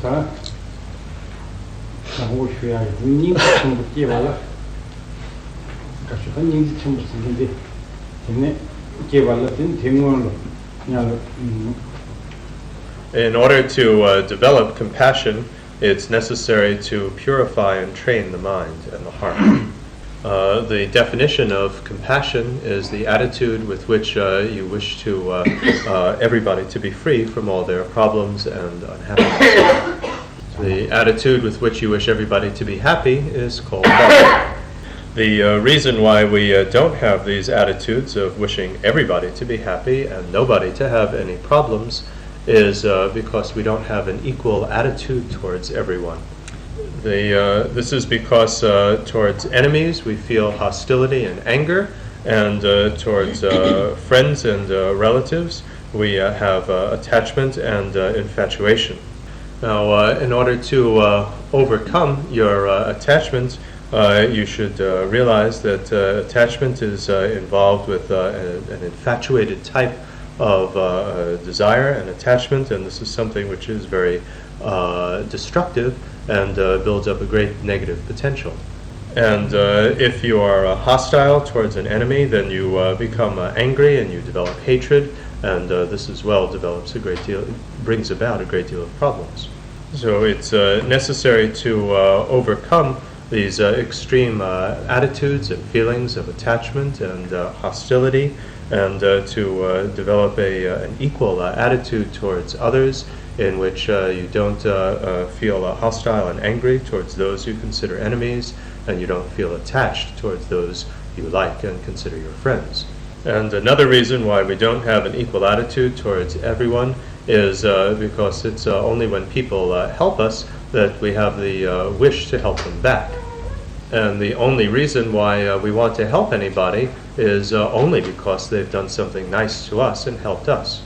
다 호시야 님 좀 깨봐라 같이 한 얘기 좀 쓰는데 근데 깨봐라 된 대응으로 그냥 In order to develop compassion, it's necessary to purify and train the mind and the heart. The definition of compassion is the attitude with which you wish to everybody to be free from all their problems and unhappiness. The attitude with which you wish everybody to be happy is called love. The reason why we don't have these attitudes of wishing everybody to be happy and nobody to have any problems is because we don't have an equal attitude towards everyone. This is because towards enemies we feel hostility and anger, and towards friends and relatives we have attachment and infatuation. Now, in order to overcome your attachment, you should realize that attachment is involved with an infatuated type of desire and attachment, and this is something which is very destructive and builds up a great negative potential. And if you are hostile towards an enemy, then you become angry and you develop hatred, and this as well brings about a great deal of problems. So it's necessary to overcome these extreme attitudes and feelings of attachment and hostility, and to develop an equal attitude towards others, in which you don't feel hostile and angry towards those you consider enemies, and you don't feel attached towards those you like and consider your friends. And another reason why we don't have an equal attitude towards everyone is because it's only when people help us that we have the wish to help them back. And the only reason why we want to help anybody is only because they've done something nice to us and helped us.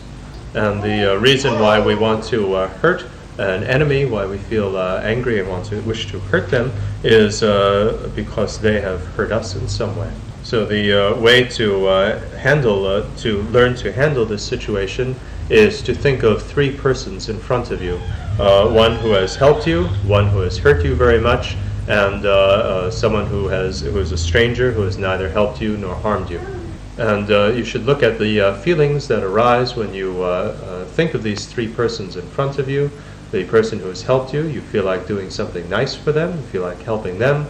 And the reason why we want to hurt an enemy, why we feel angry and wish to hurt them, is because they have hurt us in some way. So the way to learn to handle this situation is to think of three persons in front of you. One who has helped you, one who has hurt you very much, and someone who is a stranger who has neither helped you nor harmed you. And you should look at the feelings that arise when you think of these three persons in front of you. The person who has helped you, you feel like doing something nice for them, you feel like helping them.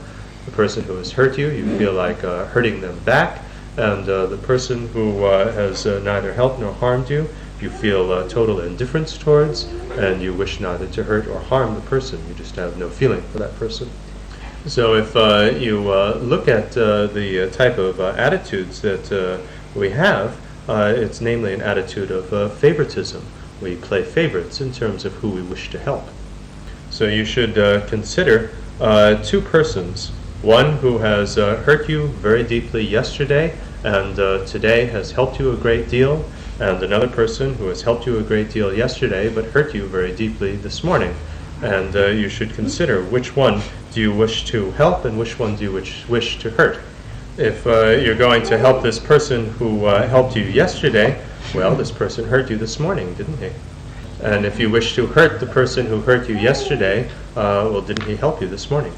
The person who has hurt you, you feel like hurting them back. And the person who has neither helped nor harmed you, you feel total indifference towards, and you wish neither to hurt or harm the person. You just have no feeling for that person. So if you look at the type of attitudes that we have, it's namely an attitude of favoritism. We play favorites in terms of who we wish to help. So you should consider two persons. One who has hurt you very deeply yesterday and today has helped you a great deal, and another person who has helped you a great deal yesterday but hurt you very deeply this morning. And you should consider which one do you wish to help and which one do you wish to hurt. If you're going to help this person who helped you yesterday, well, this person hurt you this morning, didn't he? And if you wish to hurt the person who hurt you yesterday, well, didn't he help you this morning?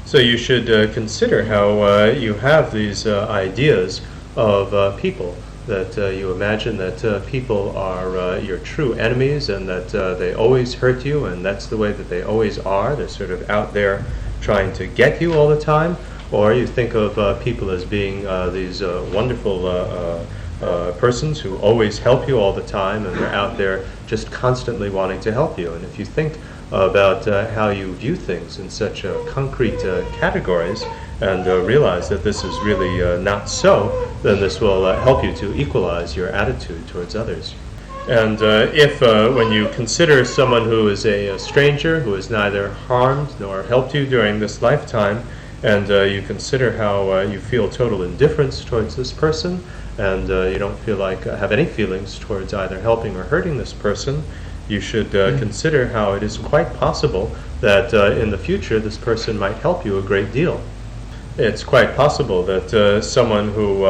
So you should consider how you have these ideas of people, that you imagine that people are your true enemies and that they always hurt you, and that's the way that they always are. They're sort of out there trying to get you all the time. Or you think of people as being these wonderful persons who always help you all the time, and they're out there just constantly wanting to help you. And if you think about how you view things in such concrete categories, and realize that this is really not so, then this will help you to equalize your attitude towards others. And if when you consider someone who is a stranger, who has neither harmed nor helped you during this lifetime, and you consider how you feel total indifference towards this person, and you don't feel like have any feelings towards either helping or hurting this person, you should consider how it is quite possible that in the future this person might help you a great deal. It's quite possible that someone who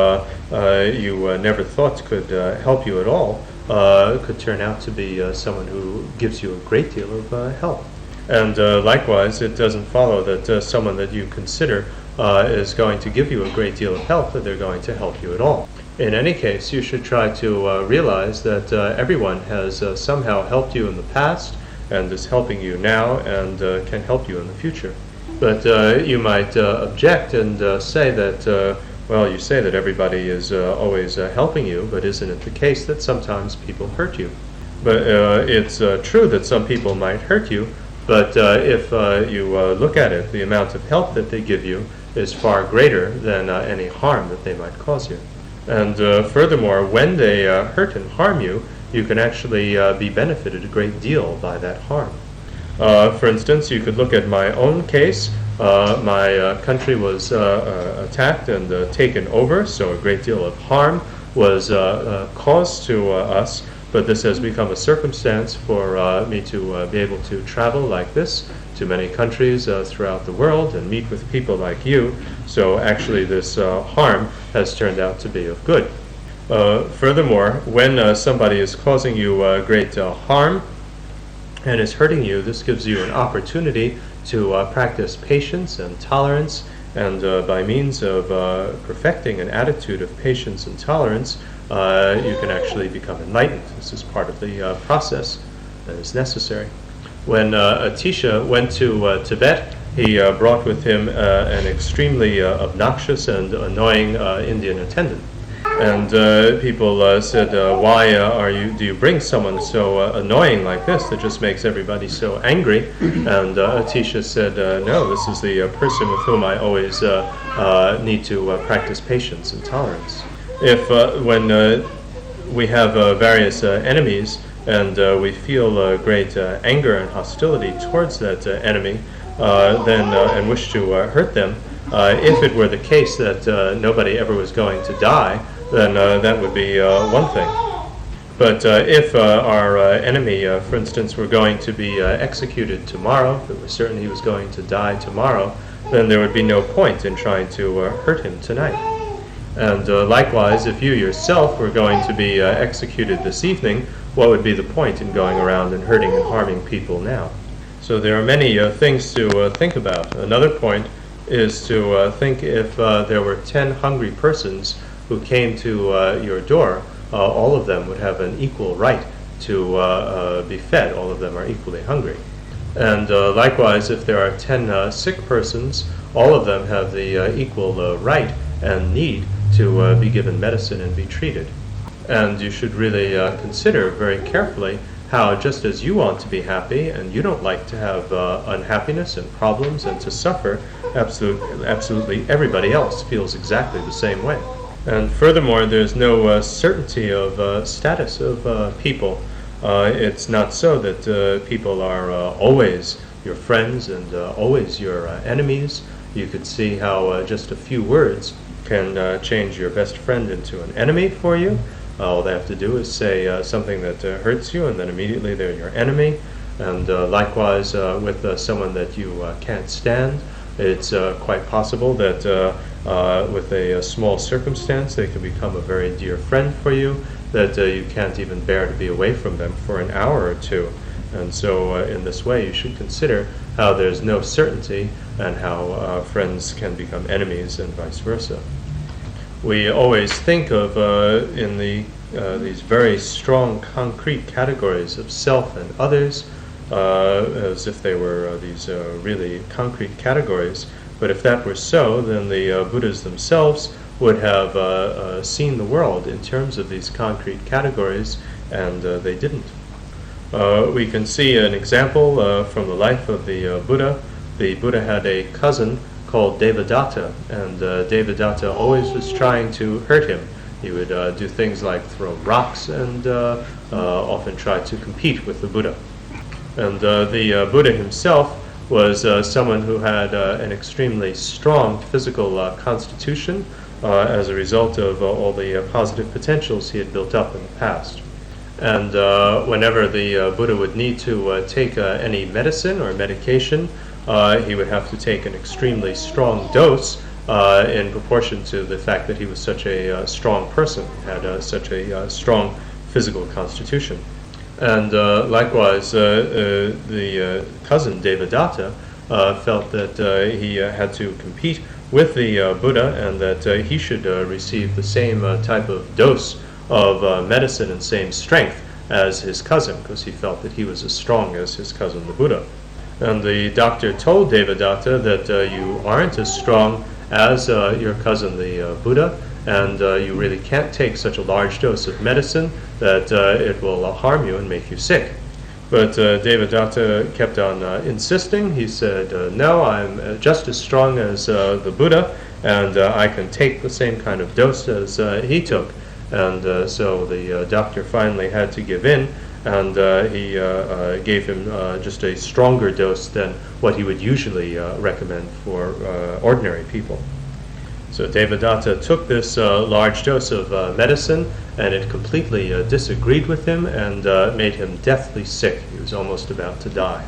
you never thought could help you at all could turn out to be someone who gives you a great deal of help. And likewise, it doesn't follow that someone that you consider is going to give you a great deal of help, that they're going to help you at all. In any case, you should try to realize that everyone has somehow helped you in the past and is helping you now and can help you in the future. But you might object and say that, well, you say that everybody is always helping you, but isn't it the case that sometimes people hurt you? But it's true that some people might hurt you, but if you look at it, the amount of help that they give you is far greater than any harm that they might cause you. And furthermore, when they hurt and harm you, you can actually be benefited a great deal by that harm. For instance, you could look at my own case. My country was attacked and taken over, so a great deal of harm was caused to us, but this has become a circumstance for me to be able to travel like this to many countries throughout the world and meet with people like you. So actually this harm has turned out to be of good. Furthermore, when somebody is causing you great harm and is hurting you, this gives you an opportunity to practice patience and tolerance, and by means of perfecting an attitude of patience and tolerance, you can actually become enlightened. This is part of the process that is necessary. When Atisha went to Tibet, he brought with him an extremely obnoxious and annoying Indian attendant. And people said, why do you bring someone so annoying like this that just makes everybody so angry? And Atisha said, no, this is the person with whom I always need to practice patience and tolerance. If when we have various enemies and we feel great anger and hostility towards that enemy, and wish to hurt them, if it were the case that nobody ever was going to die, then that would be one thing. But if our enemy, for instance, were going to be executed tomorrow, if it was certain he was going to die tomorrow, then there would be no point in trying to hurt him tonight. And likewise, if you yourself were going to be executed this evening, what would be the point in going around and hurting and harming people now? So there are many things to think about. Another point is to think if there were 10 hungry persons who came to your door, all of them would have an equal right to be fed. All of them are equally hungry. And likewise, if there are 10 sick persons, all of them have the equal right and need to be given medicine and be treated. And you should really consider very carefully how, just as you want to be happy and you don't like to have unhappiness and problems and to suffer, absolutely everybody else feels exactly the same way. And furthermore, there's no certainty of status of people. It's not so that people are always your friends and always your enemies. You could see how just a few words can change your best friend into an enemy for you. All they have to do is say something that hurts you, and then immediately they're your enemy. And likewise, with someone that you can't stand, it's quite possible that with a small circumstance, they can become a very dear friend for you, that you can't even bear to be away from them for an hour or two. And so in this way, you should consider how there's no certainty and how friends can become enemies and vice versa. We always think of in these very strong concrete categories of self and others as if they were these really concrete categories. But if that were so, then the Buddhas themselves would have seen the world in terms of these concrete categories, and they didn't. We can see an example from the life of the Buddha. The Buddha had a cousin called Devadatta, and Devadatta always was trying to hurt him. He would do things like throw rocks and often try to compete with the Buddha. And the Buddha himself was someone who had an extremely strong physical constitution as a result of all the positive potentials he had built up in the past. And whenever the Buddha would need to take any medicine or medication, he would have to take an extremely strong dose in proportion to the fact that he was such a strong person, had such a strong physical constitution. And likewise, the cousin Devadatta felt that he had to compete with the Buddha, and that he should receive the same type of dose of medicine and same strength as his cousin, because he felt that he was as strong as his cousin the Buddha. And the doctor told Devadatta that you aren't as strong as your cousin the Buddha, and you really can't take such a large dose of medicine that it will harm you and make you sick. But Devadatta kept on insisting. He said, no, I'm just as strong as the Buddha, and I can take the same kind of dose as he took. And so the doctor finally had to give in, and he gave him just a stronger dose than what he would usually recommend for ordinary people. So Devadatta took this large dose of medicine, and it completely disagreed with him and made him deathly sick. He was almost about to die.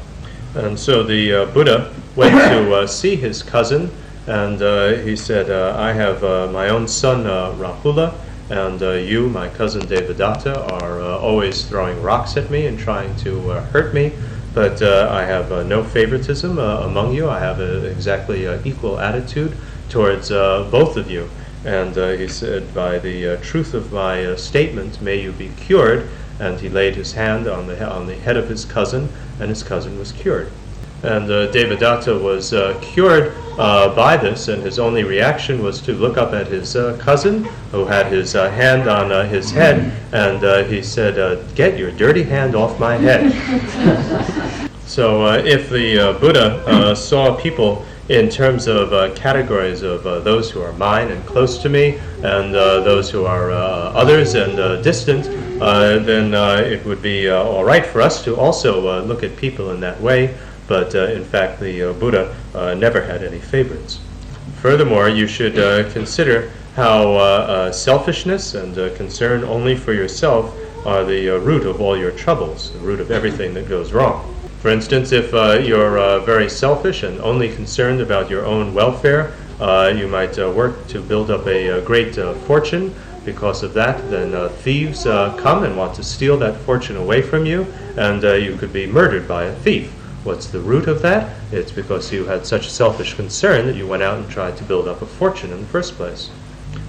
And so the Buddha went to see his cousin, and he said, I have my own son Rahula, and you, my cousin Devadatta, are always throwing rocks at me and trying to hurt me, but I have no favoritism among you. I have an exactly equal attitude towards both of you. And he said, by the truth of my statement, may you be cured. And he laid his hand on the head of his cousin, and his cousin was cured. And Devadatta was cured by this, and his only reaction was to look up at his cousin, who had his hand on his head, and he said, get your dirty hand off my head. So if the Buddha saw people in terms of categories of those who are mine and close to me, and those who are others and distant, then it would be all right for us to also look at people in that way. But in fact, the Buddha never had any favorites. Furthermore, you should consider how selfishness and concern only for yourself are the root of all your troubles, the root of everything that goes wrong. For instance, if you're very selfish and only concerned about your own welfare, you might work to build up a great fortune. Because of that, then thieves come and want to steal that fortune away from you, and you could be murdered by a thief. What's the root of that? It's because you had such selfish concern that you went out and tried to build up a fortune in the first place.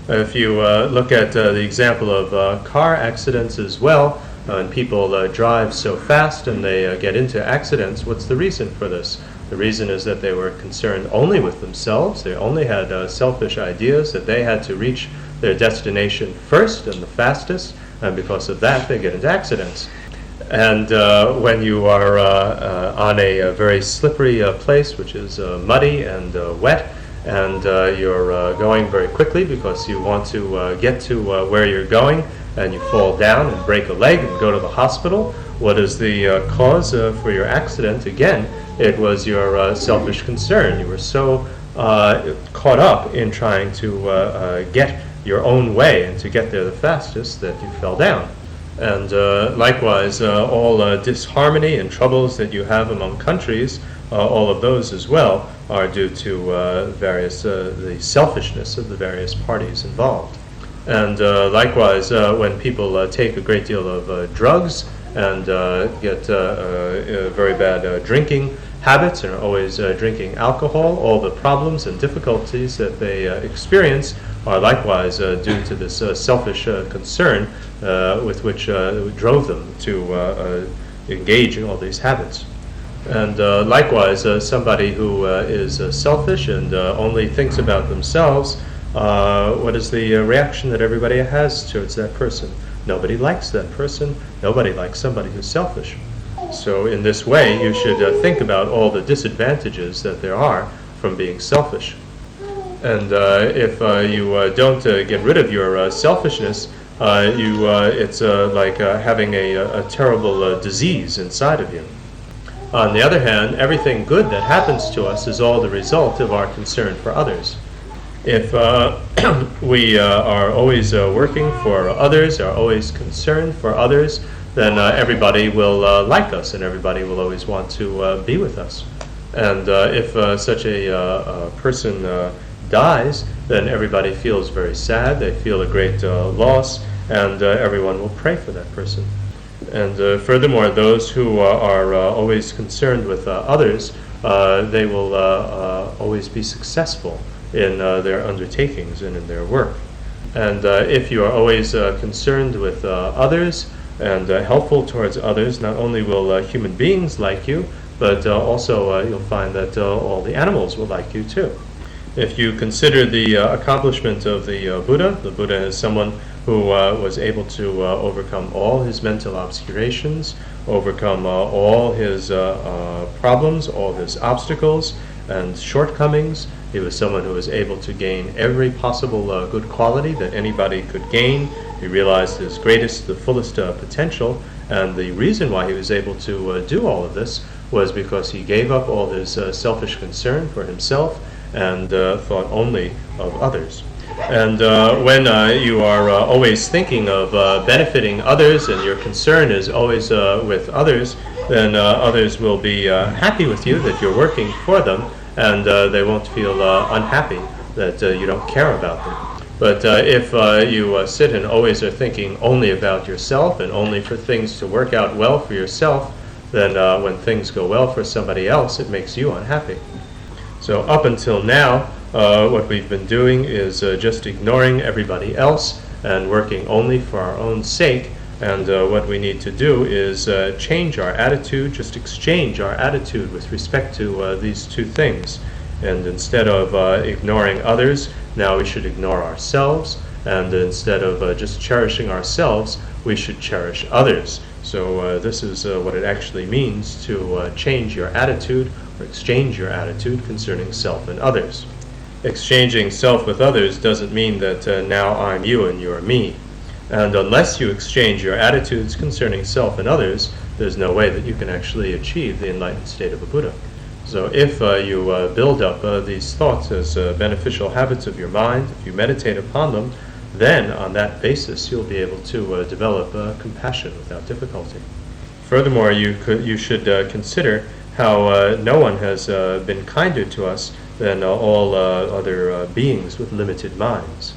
If you look at the example of car accidents as well, and people drive so fast and they get into accidents, what's the reason for this? The reason is that they were concerned only with themselves. They only had selfish ideas that they had to reach their destination first and the fastest, and because of that they get into accidents. And when you are on a very slippery place, which is muddy and wet, and you're going very quickly because you want to get to where you're going, and you fall down and break a leg and go to the hospital, what is the cause for your accident? Again, it was your selfish concern. You were so caught up in trying to get your own way and to get there the fastest that you fell down. And likewise, all disharmony and troubles that you have among countries, all of those as well are due to the selfishness of the various parties involved. And likewise, when people take a great deal of drugs and get very bad drinking habits and are always drinking alcohol, all the problems and difficulties that they experience are likewise due to this selfish concern with which drove them to engage in all these habits. And likewise, somebody who is selfish and only thinks about themselves, what is the reaction that everybody has towards that person? Nobody likes that person. Nobody likes somebody who's selfish. So in this way, you should think about all the disadvantages that there are from being selfish. And if you don't get rid of your selfishness, it's like having a terrible disease inside of you. On the other hand, everything good that happens to us is all the result of our concern for others. If we are always working for others, are always concerned for others, then everybody will like us, and everybody will always want to be with us. And if such a person dies, then everybody feels very sad. They feel a great loss, and everyone will pray for that person. And furthermore, those who are always concerned with others, they will always be successful in their undertakings and in their work. And if you are always concerned with others and helpful towards others, not only will human beings like you, but also you'll find that all the animals will like you too. If you consider the accomplishment of the Buddha is someone who was able to overcome all his mental obscurations, overcome all his problems, all his obstacles and shortcomings. He was someone who was able to gain every possible good quality that anybody could gain. He realized his greatest, the fullest potential, and the reason why he was able to do all of this was because he gave up all his selfish concern for himself and thought only of others. And when you are always thinking of benefiting others and your concern is always with others, then others will be happy with you that you're working for them, and they won't feel unhappy that you don't care about them. But if you sit and always are thinking only about yourself and only for things to work out well for yourself, then when things go well for somebody else, it makes you unhappy. So up until now, what we've been doing is just ignoring everybody else and working only for our own sake. And what we need to do is change our attitude, just exchange our attitude with respect to these two things. And instead of ignoring others, now we should ignore ourselves. And instead of just cherishing ourselves, we should cherish others. So this is what it actually means to change your attitude or exchange your attitude concerning self and others. Exchanging self with others doesn't mean that now I'm you and you're me. And unless you exchange your attitudes concerning self and others, there's no way that you can actually achieve the enlightened state of a Buddha. So if you build up these thoughts as beneficial habits of your mind, if you meditate upon them, then on that basis you'll be able to develop compassion without difficulty. Furthermore, you should consider how no one has been kinder to us than all other beings with limited minds.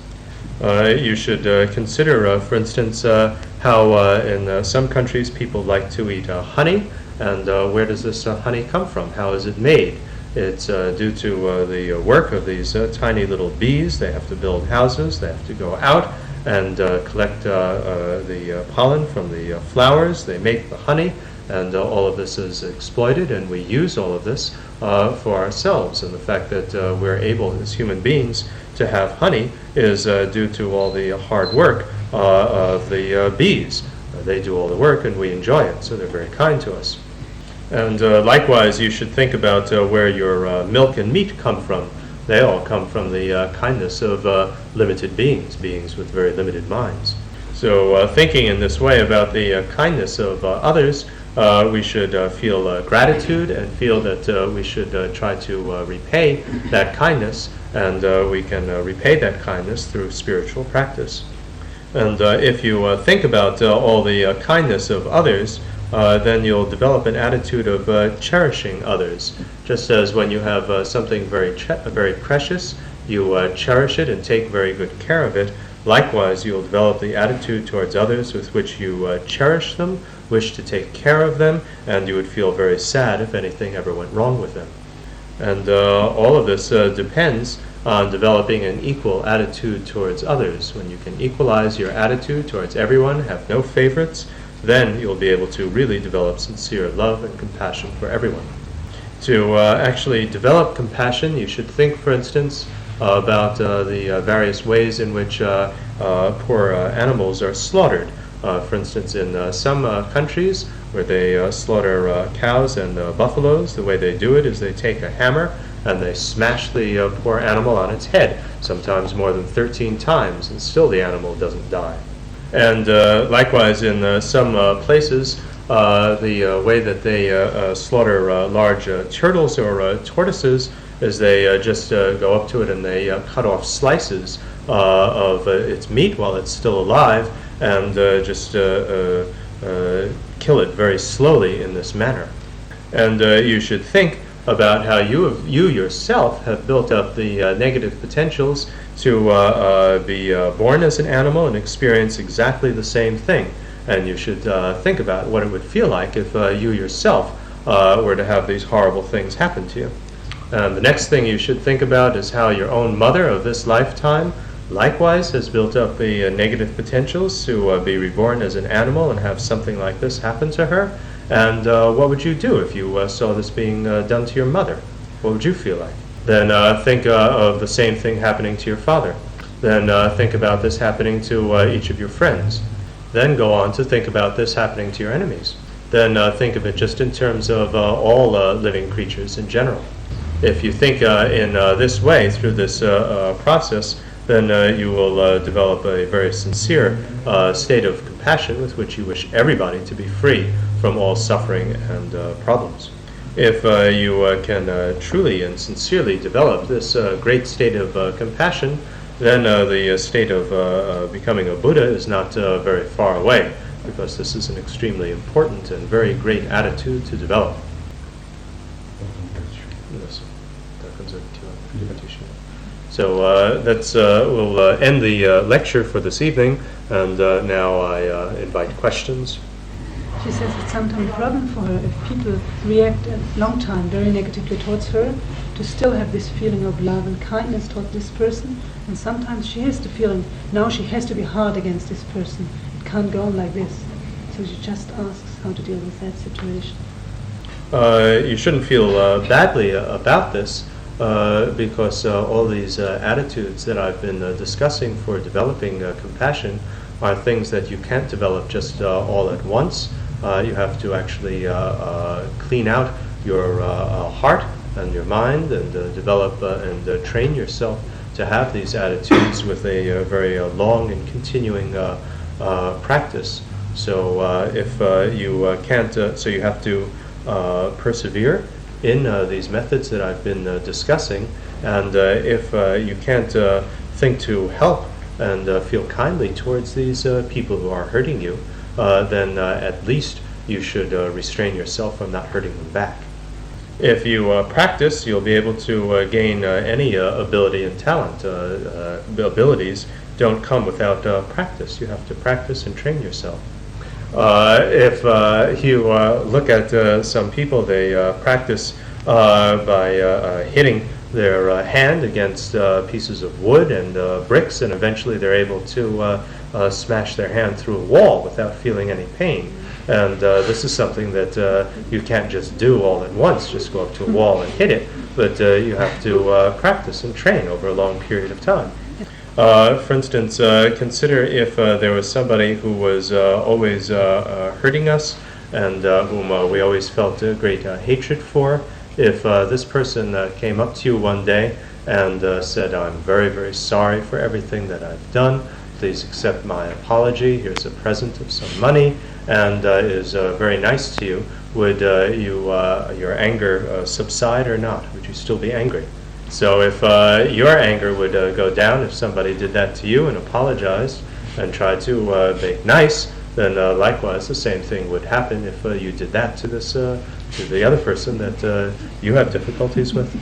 You should consider, for instance, how in some countries people like to eat honey, and where does this honey come from? How is it made? It's due to the work of these tiny little bees. They have to build houses, they have to go out and collect the pollen from the flowers, they make the honey, and all of this is exploited, and we use all of this for ourselves. And the fact that we're able as human beings to have honey is due to all the hard work of the bees. They do all the work and we enjoy it, so they're very kind to us. And likewise, you should think about where your milk and meat come from. They all come from the kindness of limited beings, beings with very limited minds. So thinking in this way about the kindness of others, we should feel gratitude and feel that we should try to repay that kindness, and we can repay that kindness through spiritual practice. And if you think about all the kindness of others, then you'll develop an attitude of cherishing others. Just as when you have something very precious, you cherish it and take very good care of it. Likewise, you'll develop the attitude towards others with which you cherish them, wish to take care of them, and you would feel very sad if anything ever went wrong with them. And all of this depends on developing an equal attitude towards others. When you can equalize your attitude towards everyone, have no favorites, then you'll be able to really develop sincere love and compassion for everyone. To actually develop compassion, you should think, for instance, about the various ways in which poor animals are slaughtered. For instance, in some countries where they slaughter cows and buffaloes, the way they do it is they take a hammer and they smash the poor animal on its head, sometimes more than 13 times, and still the animal doesn't die. And likewise, in some places, the way that they slaughter large turtles or tortoises is they just go up to it and they cut off slices of its meat while it's still alive, and just kill it very slowly in this manner. And you should think about how you yourself have built up the negative potentials to be born as an animal and experience exactly the same thing. And you should think about what it would feel like if you yourself were to have these horrible things happen to you. The next thing you should think about is how your own mother of this lifetime likewise has built up the negative potentials to be reborn as an animal and have something like this happen to her. And what would you do if you saw this being done to your mother? What would you feel like? Then think of the same thing happening to your father. Then think about this happening to each of your friends. Then go on to think about this happening to your enemies. Then think of it just in terms of all living creatures in general. If you think in this way, through this process, then you will develop a very sincere state of compassion with which you wish everybody to be free from all suffering and problems. If you can truly and sincerely develop this great state of compassion, then the state of becoming a Buddha is not very far away, because this is an extremely important and very great attitude to develop. So we'll end the lecture for this evening, and now I invite questions. She says it's sometimes a problem for her if people react a long time very negatively towards her, to still have this feeling of love and kindness toward this person, and sometimes she has the feeling now she has to be hard against this person. It can't go on like this. So she just asks how to deal with that situation. You shouldn't feel badly about this, because all these attitudes that I've been discussing for developing compassion are things that you can't develop just all at once. You have to actually clean out your heart and your mind and develop and train yourself to have these attitudes with a very long and continuing practice. So if you can't, so you have to persevere in these methods that I've been discussing, and if you can't think to help and feel kindly towards these people who are hurting you, then at least you should restrain yourself from not hurting them back. If you practice, you'll be able to gain any ability and talent. Abilities don't come without practice. You have to practice and train yourself. If you look at some people, they practice by hitting their hand against pieces of wood and bricks, and eventually they're able to smash their hand through a wall without feeling any pain. And this is something that you can't just do all at once, just go up to a wall and hit it, but you have to practice and train over a long period of time. For instance, consider if there was somebody who was always hurting us and whom we always felt a great hatred for. If this person came up to you one day and said, "I'm very, very sorry for everything that I've done. Please accept my apology. Here's a present of some money," and is very nice to you, would your anger subside or not? Would you still be angry? So if your anger would go down if somebody did that to you and apologized and tried to make nice, then likewise the same thing would happen if you did that to this to the other person that you have difficulties with.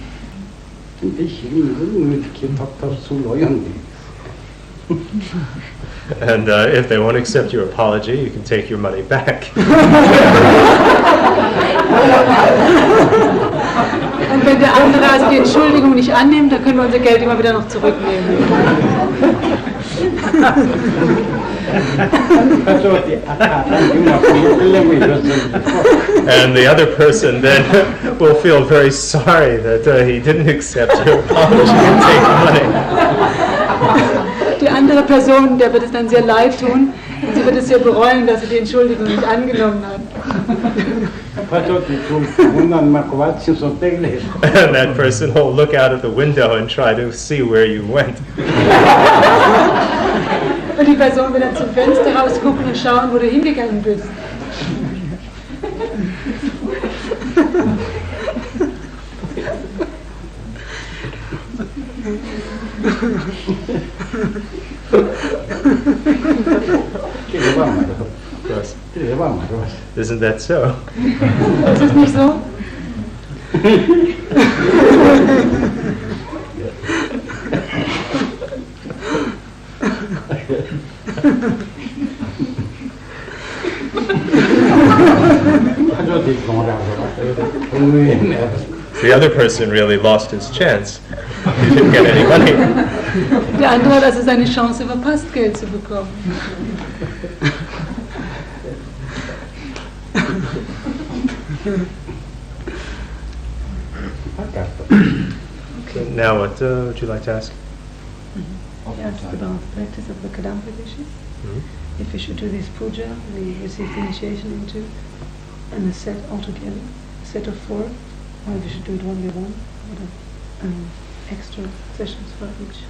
And if they won't accept your apology, you can take your money back. Und wenn der andere also die Entschuldigung nicht annimmt, dann können wir unser Geld immer wieder noch zurücknehmen. And the other person then will feel very sorry that he didn't accept your apology and take money. Die andere Person, der wird es dann sehr leid tun und sie wird es sehr bereuen, dass sie die Entschuldigung nicht angenommen hat. And that person will look out of the window and try to see where you went. Und die Person wird dann zum Fenster rausgucken und schauen, wo du hingegangen bist. Isn't that so? Ist es nicht so? The other person really lost his chance. He didn't get any money. Der andere hat also seine Chance verpasst, Geld zu bekommen. So now what would you like to ask? He asked about the practice of the Kadampa dishes. Mm-hmm. If we should do this puja, we receive the initiation into, and a set altogether, a set of 4, or we should do it one by one, with extra sessions for each.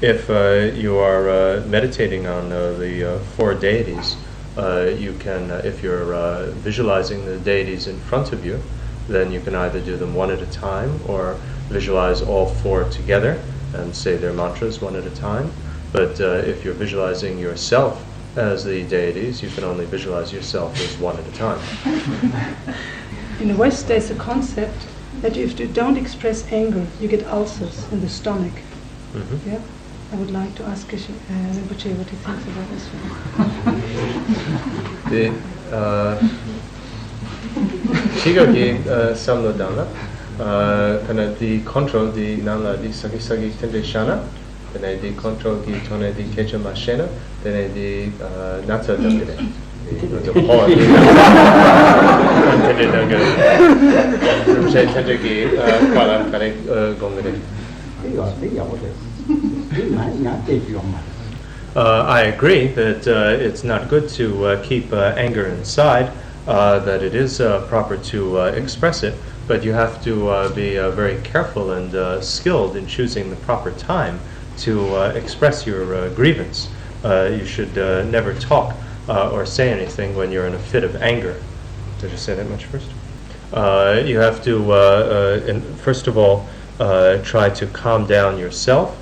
If you are meditating on the 4 deities, you can, if you're visualizing the deities in front of you, then you can either do them one at a time or visualize all 4 together and say their mantras one at a time. But if you're visualizing yourself as the deities, you can only visualize yourself as one at a time. In the West, there's a concept that if you don't express anger, you get ulcers in the stomach. Mm-hmm. Yeah? I would like to ask Rinpoche what he thinks about this one. Shigogi samlo dana, kana di control di nana di sagi tende shana, then di control di tone di kecha mashena, then di nata dangere. The poem. Tende dangere. Rumshe tende ki kwala kare gongere. I agree that it's not good to keep anger inside, that it is proper to express it, but you have to be very careful and skilled in choosing the proper time to express your grievance. You should never talk or say anything when you're in a fit of anger. Did I say that much first? You have to, first of all, try to calm down yourself.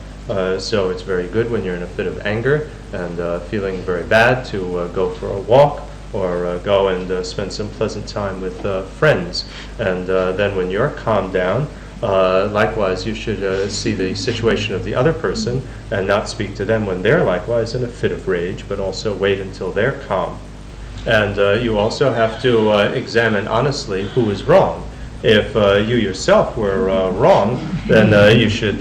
So it's very good when you're in a fit of anger and feeling very bad to go for a walk or go and spend some pleasant time with friends. And then when you're calmed down, likewise you should see the situation of the other person and not speak to them when they're likewise in a fit of rage, but also wait until they're calm. And you also have to examine honestly who is wrong. If you yourself were wrong, then you should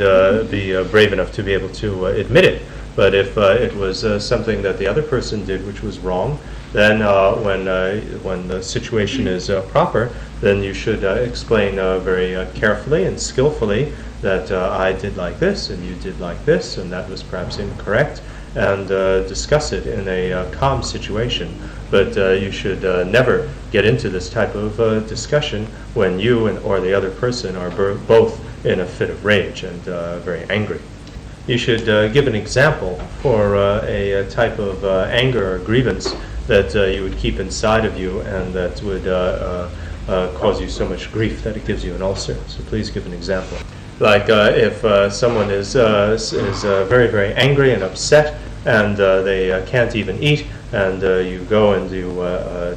be brave enough to be able to admit it. But if it was something that the other person did which was wrong, then when the situation is proper, then you should explain very carefully and skillfully that I did like this and you did like this and that was perhaps incorrect, and discuss it in a calm situation. But you should never get into this type of discussion when you or the other person are both in a fit of rage and very angry. You should give an example for a type of anger or grievance that you would keep inside of you and that would cause you so much grief that it gives you an ulcer. So please give an example. Like if someone is very, very angry and upset and they can't even eat, and you go and you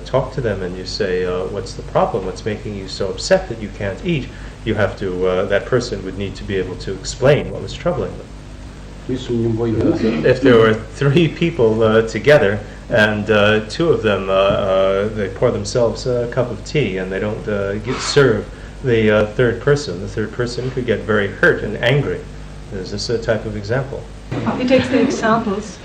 talk to them and you say, what's the problem? What's making you so upset that you can't eat? You have to, that person would need to be able to explain what was troubling them. If there were 3 people together and 2 of them, they pour themselves a cup of tea and they don't serve the third person could get very hurt and angry. Is this a type of example? He takes the examples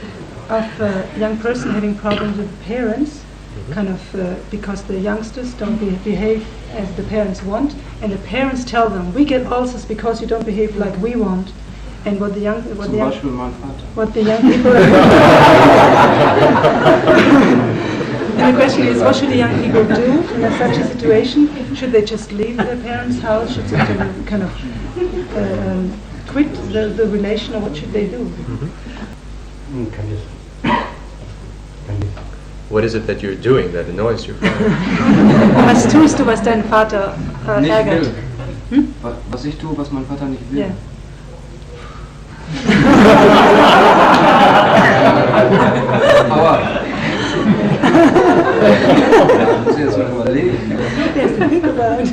of a young person having problems with parents, kind of because the youngsters don't behave as the parents want, and the parents tell them, we get ulcers because you don't behave like we want. And what the young people and the question is, what should the young people do in such a situation? Should they just leave their parents' house? Should they kind of quit the relation, or what should they do? What is it that you're doing that annoys your father? Was tust du, was dein Vater ärgert? Was ich tue, was mein Vater nicht will. Yeah. Aber muss ich jetzt mal überlegen. Yes, think about it.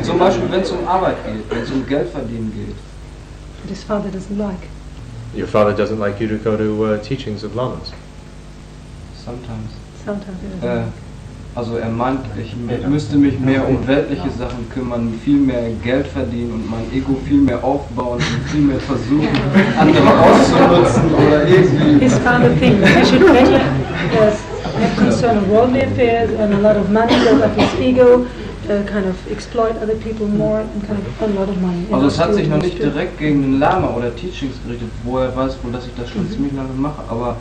Zum Beispiel, wenn es um Arbeit geht, wenn es um Geld verdienen geht. But his father doesn't like. Your father doesn't like you to go to teachings of lamas. Sometimes. Sometimes he doesn't. Also er meint, ich müsste mich mehr um weltliche Sachen kümmern, viel mehr Geld verdienen und mein Ego viel mehr aufbauen und viel mehr versuchen, andere auszunutzen oder irgendwie. His father thinks he should better have concern of worldly affairs and a lot of money, build up his ego, kind of exploit other people more and kind of earn a lot of money. Also es hat sich noch nicht direkt gegen den Lama oder Teachings gerichtet, wo er weiß wohl, dass ich das schon ziemlich lange mache, aber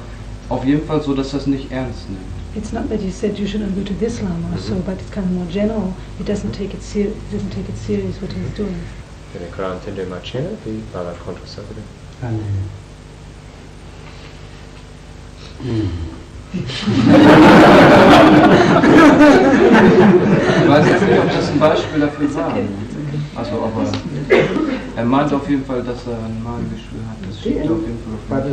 auf jeden Fall so, dass er es nicht ernst nimmt. It's not that he said you shouldn't go to this lama or so, but it's kind of more general. He doesn't take it serious what he's doing. Tiene 그런 텐데 마치네 이 바라 컨트롤사거든. 아니. Ich weiß jetzt nicht, ob das ein Beispiel dafür war. Also, aber er meint auf jeden Fall, dass er ein Magengeschwür hat. Das steht auf jeden Fall auf.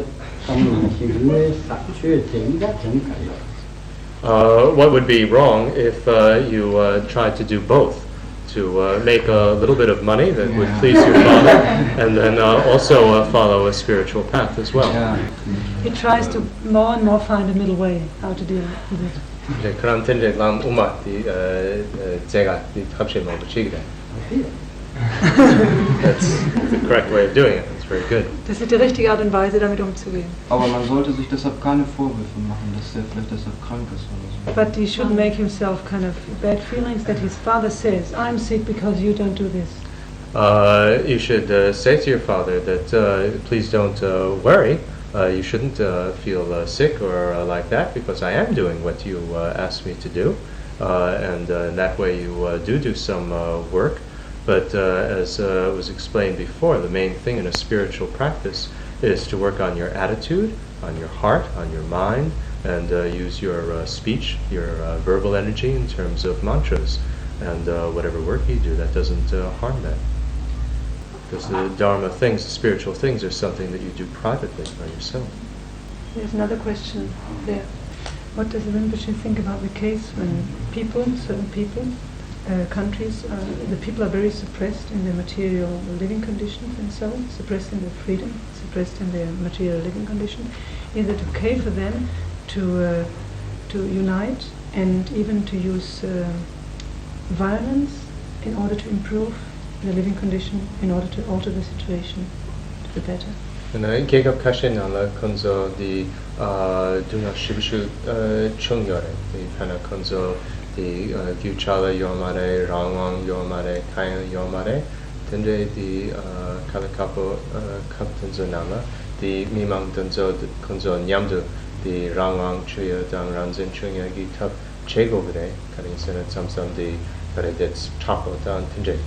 What would be wrong if you tried to do both? To make a little bit of money that would please your father, and then also follow a spiritual path as well. Ja. He tries to more and more find a middle way how to deal with it. 이제 그런 텐데 남 우마티 제가 이 탑실 먹고 치기다. That's the correct way of doing it. It's very good. Das ist die richtige Art und Weise, damit umzugehen. Aber man sollte sich deshalb keine Vorwürfe machen, dass der vielleicht deshalb krank ist oder so. But he shouldn't make himself kind of bad feelings that his father says, I'm sick because you don't do this. You should say to your father that please don't worry. You shouldn't feel sick or like that because I am doing what you asked me to do, and in that way you do some work. But as was explained before, the main thing in a spiritual practice is to work on your attitude, on your heart, on your mind, and use your speech, your verbal energy in terms of mantras, and whatever work you do, that doesn't harm that. Because the Dharma things, the spiritual things, are something that you do privately by yourself. There's another question there. What does Rinpoche think about the case when people, certain people, countries, the people are very suppressed in their material living conditions and so on, suppressed in their freedom, suppressed in their material living conditions? Is it okay for them to unite and even to use violence in order to improve the living condition, in order to alter the situation to be better? 네, 계급하시나라 건조 디 두나 시비슈 총열에 이 하나 건조 디 규차라 요마레 랑왕 요마레 카이 요마레 근데 디 칼카포 카프튼즈나마 디 미망 던조 건조 냠도 디 랑왕 추여 당 란젠 총여기 탑 제고 그래 가린스는 삼삼 디 그래데츠 차고 단 근데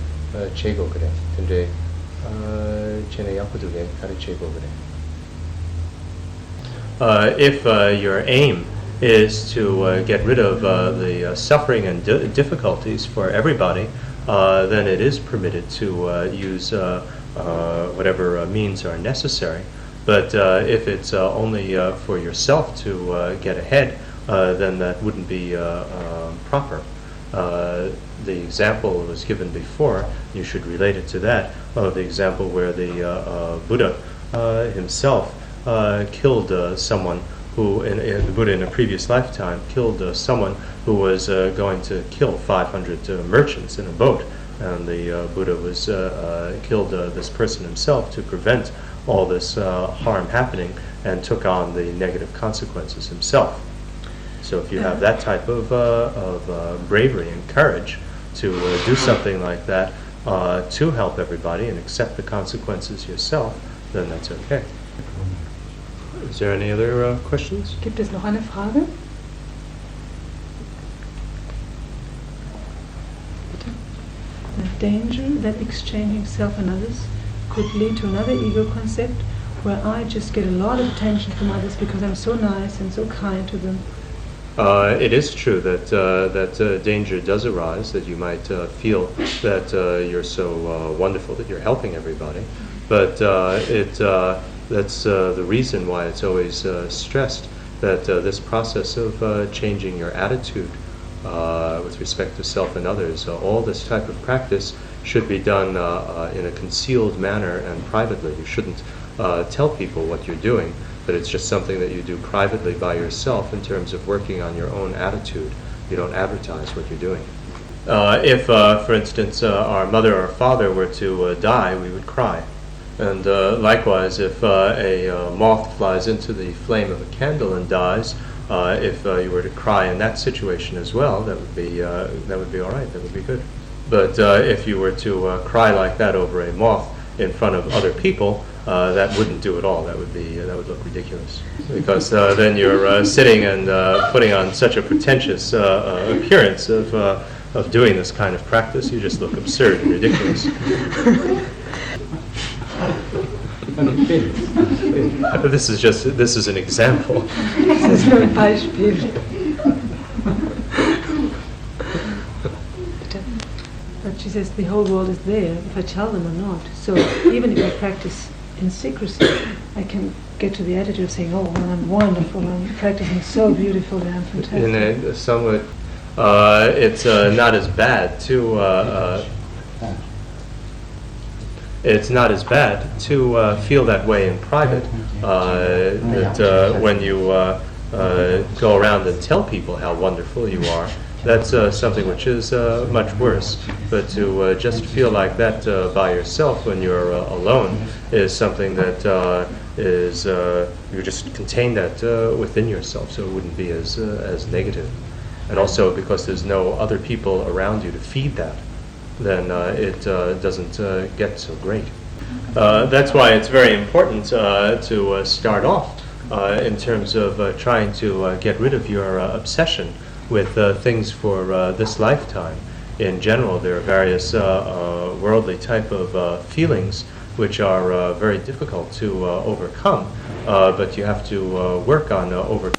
제고 그래 근데 if your aim is to get rid of the suffering and difficulties for everybody, then it is permitted to use whatever means are necessary. But if it's only for yourself to get ahead, then that wouldn't be proper. The example was given before, you should relate it to that, the example where the Buddha himself killed someone who, the Buddha in a previous lifetime, killed someone who was going to kill 500 merchants in a boat. And the Buddha was killed this person himself to prevent all this harm happening and took on the negative consequences himself. So if you have that type of bravery and courage to do something like that to help everybody and accept the consequences yourself, then that's okay. Is there any other questions? Gibt es noch eine Frage? The danger that exchanging self and others could lead to another ego concept where I just get a lot of attention from others because I'm so nice and so kind to them. It is true that that danger does arise, that you might feel that you're so wonderful, that you're helping everybody. But that's the reason why it's always stressed that this process of changing your attitude with respect to self and others, all this type of practice should be done in a concealed manner and privately. You shouldn't tell people what you're doing, but it's just something that you do privately by yourself in terms of working on your own attitude. You don't advertise what you're doing. If, for instance, our mother or father were to die, we would cry. And likewise, if a moth flies into the flame of a candle and dies, if you were to cry in that situation as well, that would be all right. That would be good. But if you were to cry like that over a moth in front of other people, that wouldn't do at all. That would look ridiculous, because then you're sitting and putting on such a pretentious appearance of doing this kind of practice. You just look absurd and ridiculous. This is an example. Das ist nur ein Beispiel. But she says the whole world is there if I tell them or not. So even if I practice in secrecy, I can get to the attitude of saying, "Oh, well, I'm wonderful. I'm practicing so beautifully. I'm fantastic." In a somewhat, it's not as bad to. It's not as bad to feel that way in private. That when you go around and tell people how wonderful you are, that's something which is much worse. But to just feel like that by yourself when you're alone is something that is you just contain that within yourself, so it wouldn't be as negative. And also because there's no other people around you to feed that, then it doesn't get so great. That's why it's very important to start off in terms of trying to get rid of your obsession with things for this lifetime. In general, there are various worldly type of feelings which are very difficult to overcome, but you have to work on overcoming